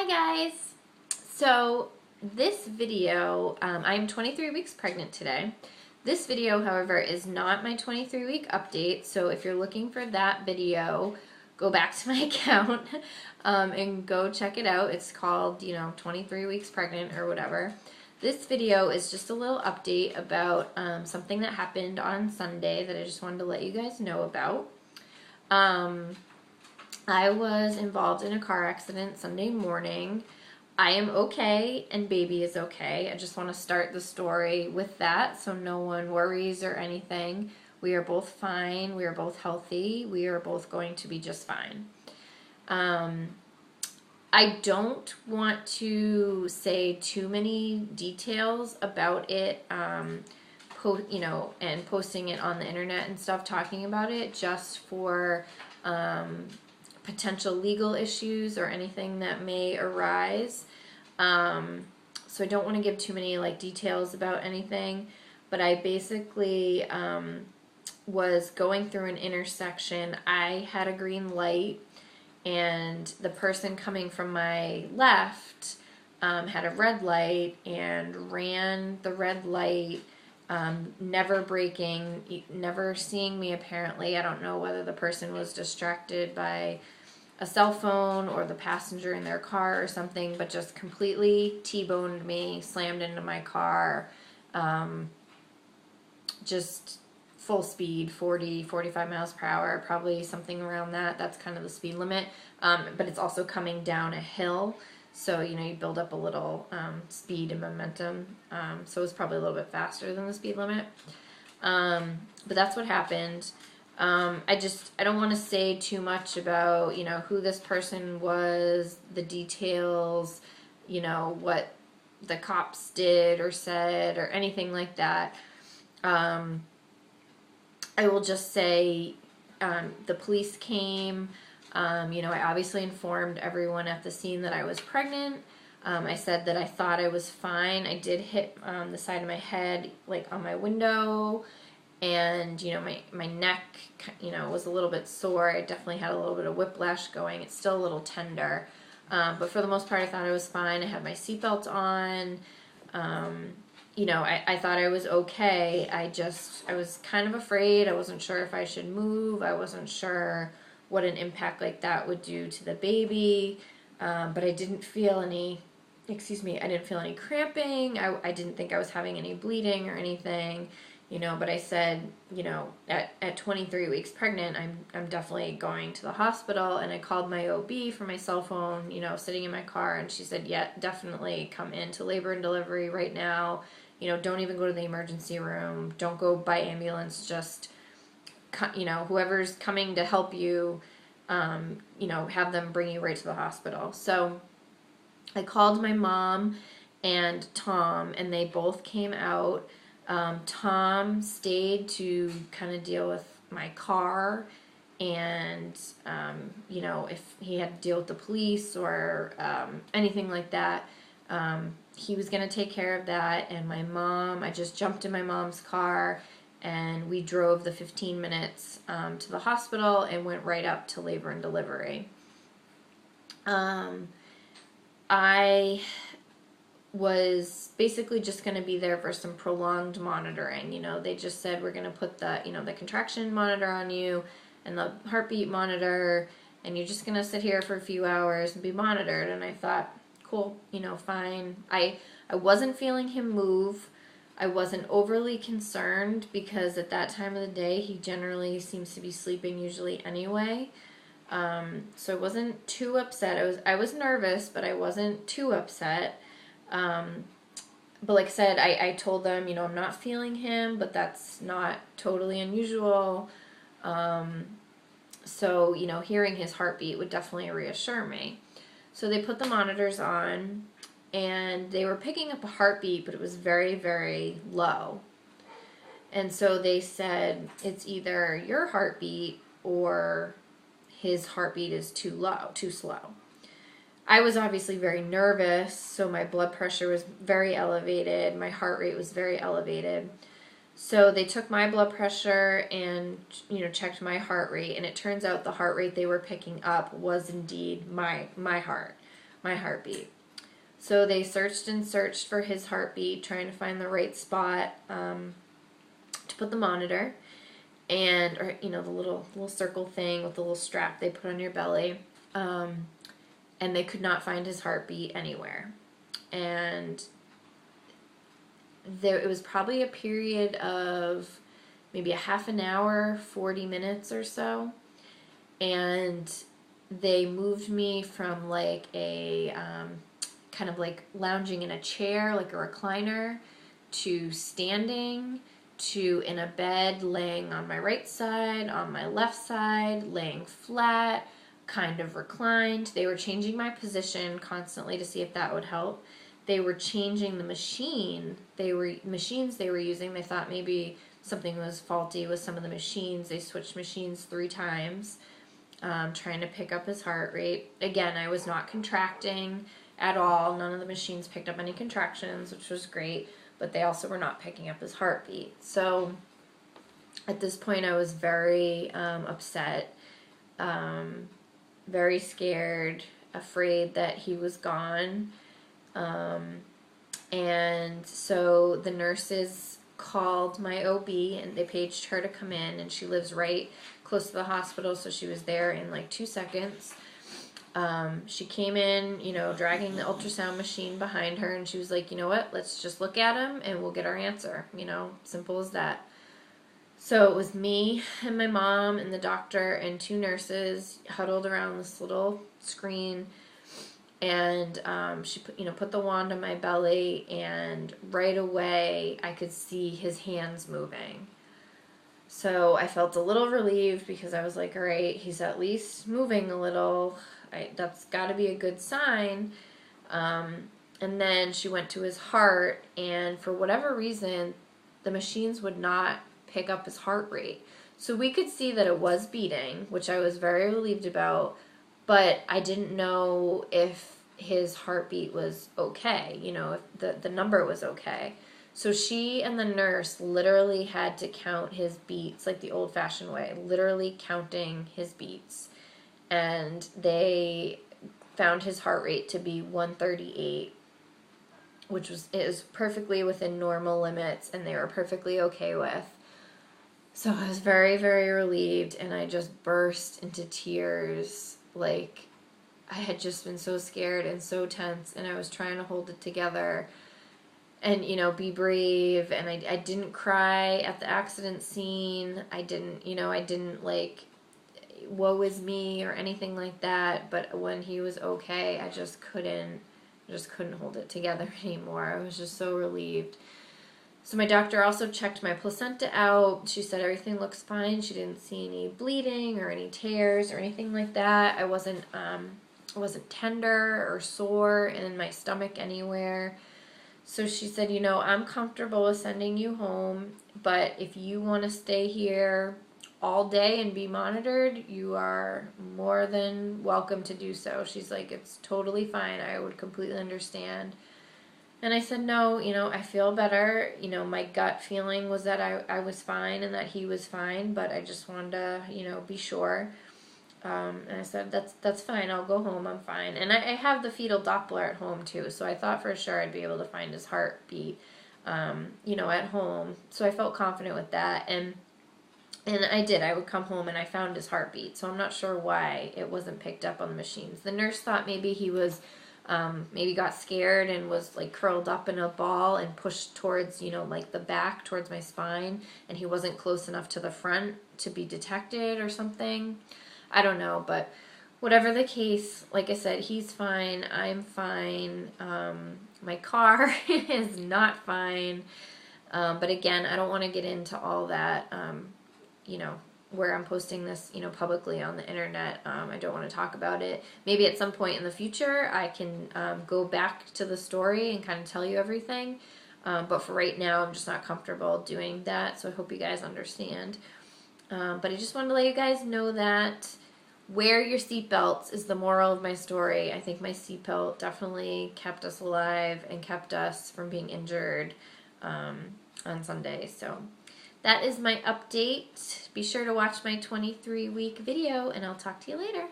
Hi guys! So this video, I'm 23 weeks pregnant today. This video, however, is not my 23-week update, so if you're looking for that video, go back to my account and go check it out. It's called, 23 weeks pregnant or whatever. This video is just a little update about something that happened on Sunday that I just wanted to let you guys know about. I was involved in a car accident Sunday morning. I am okay and baby is okay. I just want to start the story with that so no one worries or anything. We are both fine. We are both healthy. We are both going to be just fine. I don't want to say too many details about it, and posting it on the internet and stuff, talking about it just for potential legal issues or anything that may arise. So I don't want to give too many details about anything, but I basically was going through an intersection. I had a green light and the person coming from my left had a red light and ran the red light, never braking, never seeing me apparently. I don't know whether the person was distracted by a cell phone or the passenger in their car or something, but just completely T-boned me, slammed into my car, just full speed, 40, 45 miles per hour, probably something around that. That's kind of the speed limit, but it's also coming down a hill. So, you build up a little speed and momentum. So it was probably a little bit faster than the speed limit. But that's what happened. I don't want to say too much about, who this person was, the details, what the cops did or said or anything like that. I will just say the police came. I obviously informed everyone at the scene that I was pregnant. I said that I thought I was fine. I did hit the side of my head, on my window, and, my neck, was a little bit sore. I definitely had a little bit of whiplash going. It's still a little tender. But for the most part, I thought I was fine. I had my seatbelt on. I thought I was okay. I was kind of afraid. I wasn't sure if I should move. I wasn't sure what an impact like that would do to the baby. But I didn't feel any, I didn't feel any cramping. I didn't think I was having any bleeding or anything, but I said, at 23 weeks pregnant, I'm definitely going to the hospital. And I called my OB from my cell phone, sitting in my car, and she said, yeah, definitely come into labor and delivery right now. Don't even go to the emergency room. Don't go by ambulance. Just, whoever's coming to help you, have them bring you right to the hospital. So I called my mom and Tom, and they both came out. Tom stayed to kind of deal with my car and, if he had to deal with the police or anything like that, he was going to take care of that. And my mom, I just jumped in my mom's car and we drove the 15 minutes to the hospital and went right up to labor and delivery. I was basically just going to be there for some prolonged monitoring. They just said, we're going to put the, the contraction monitor on you and the heartbeat monitor, and you're just going to sit here for a few hours and be monitored. And I thought, cool, fine. I wasn't feeling him move. I wasn't overly concerned because at that time of the day, he generally seems to be sleeping usually anyway. So I wasn't too upset. I was nervous, but I wasn't too upset. But like I said, I told them, I'm not feeling him, but that's not totally unusual. So, hearing his heartbeat would definitely reassure me. So they put the monitors on, and they were picking up a heartbeat, but it was very, very low. And so they said, it's either your heartbeat or his heartbeat is too low, too slow. I was obviously very nervous, so my blood pressure was very elevated. My heart rate was very elevated. So they took my blood pressure and, checked my heart rate, and it turns out the heart rate they were picking up was indeed my heart. my heartbeat. So they searched and searched for his heartbeat, trying to find the right spot to put the monitor, and, or, you know, the little circle thing with the little strap they put on your belly. And they could not find his heartbeat anywhere. And it was probably a period of maybe a half an hour, 40 minutes or so. And they moved me from like a kind of like lounging in a chair, like a recliner, to standing, to in a bed, laying on my right side, on my left side, laying flat, kind of reclined. They were changing my position constantly to see if that would help. They were changing the machines they were using. They thought maybe something was faulty with some of the machines. They switched machines 3 times, trying to pick up his heart rate. Again, I was not contracting at all. None of the machines picked up any contractions, which was great, but they also were not picking up his heartbeat. So at this point, I was very upset, very scared, afraid that he was gone. And so the nurses called my OB and they paged her to come in, and she lives right close to the hospital, so she was there in like 2 seconds. She came in, you know, dragging the ultrasound machine behind her, and she was like, you know what, let's just look at him and we'll get our answer, you know, simple as that. So it was me and my mom and the doctor and 2 nurses huddled around this little screen, and she put the wand on my belly, and right away I could see his hands moving. So I felt a little relieved because I was like, all right, he's at least moving a little. That's got to be a good sign. And then she went to his heart, and for whatever reason, the machines would not pick up his heart rate. So we could see that it was beating, which I was very relieved about, but I didn't know if his heartbeat was okay, you know, if the number was okay. So she and the nurse literally had to count his beats like the old-fashioned way, literally counting his beats. And they found his heart rate to be 138, which was perfectly within normal limits, and they were perfectly okay with. So I was very, very relieved, and I just burst into tears. Like, I had just been so scared and so tense, and I was trying to hold it together and, you know, be brave. And I didn't cry at the accident scene. I didn't like, woe is me or anything like that. But when he was okay, I just couldn't hold it together anymore. I was just so relieved. So my doctor also checked my placenta out. She said everything looks fine. She didn't see any bleeding or any tears or anything like that. I wasn't tender or sore in my stomach anywhere. So she said, you know, I'm comfortable with sending you home, but if you want to stay here all day and be monitored, you are more than welcome to do so. She's like, it's totally fine. I would completely understand. And I said, no, you know, I feel better. You know, my gut feeling was that I was fine and that he was fine, but I just wanted to, you know, be sure. And I said, that's fine. I'll go home. I'm fine. And I have the fetal Doppler at home too, so I thought for sure I'd be able to find his heartbeat, you know, at home. So I felt confident with that. And I did. I would come home and I found his heartbeat. So I'm not sure why it wasn't picked up on the machines. The nurse thought maybe he was, maybe got scared and was like curled up in a ball and pushed towards, you know, like the back towards my spine, and he wasn't close enough to the front to be detected or something. I don't know, but whatever the case, like I said, he's fine. I'm fine. My car is not fine. But again, I don't want to get into all that, you know, where I'm posting this, you know, publicly on the internet. I don't want to talk about it. Maybe at some point in the future, I can go back to the story and kind of tell you everything. But for right now, I'm just not comfortable doing that. So I hope you guys understand. But I just wanted to let you guys know that wear your seatbelts is the moral of my story. I think my seatbelt definitely kept us alive and kept us from being injured on Sunday. So that is my update. Be sure to watch my 23-week video, and I'll talk to you later.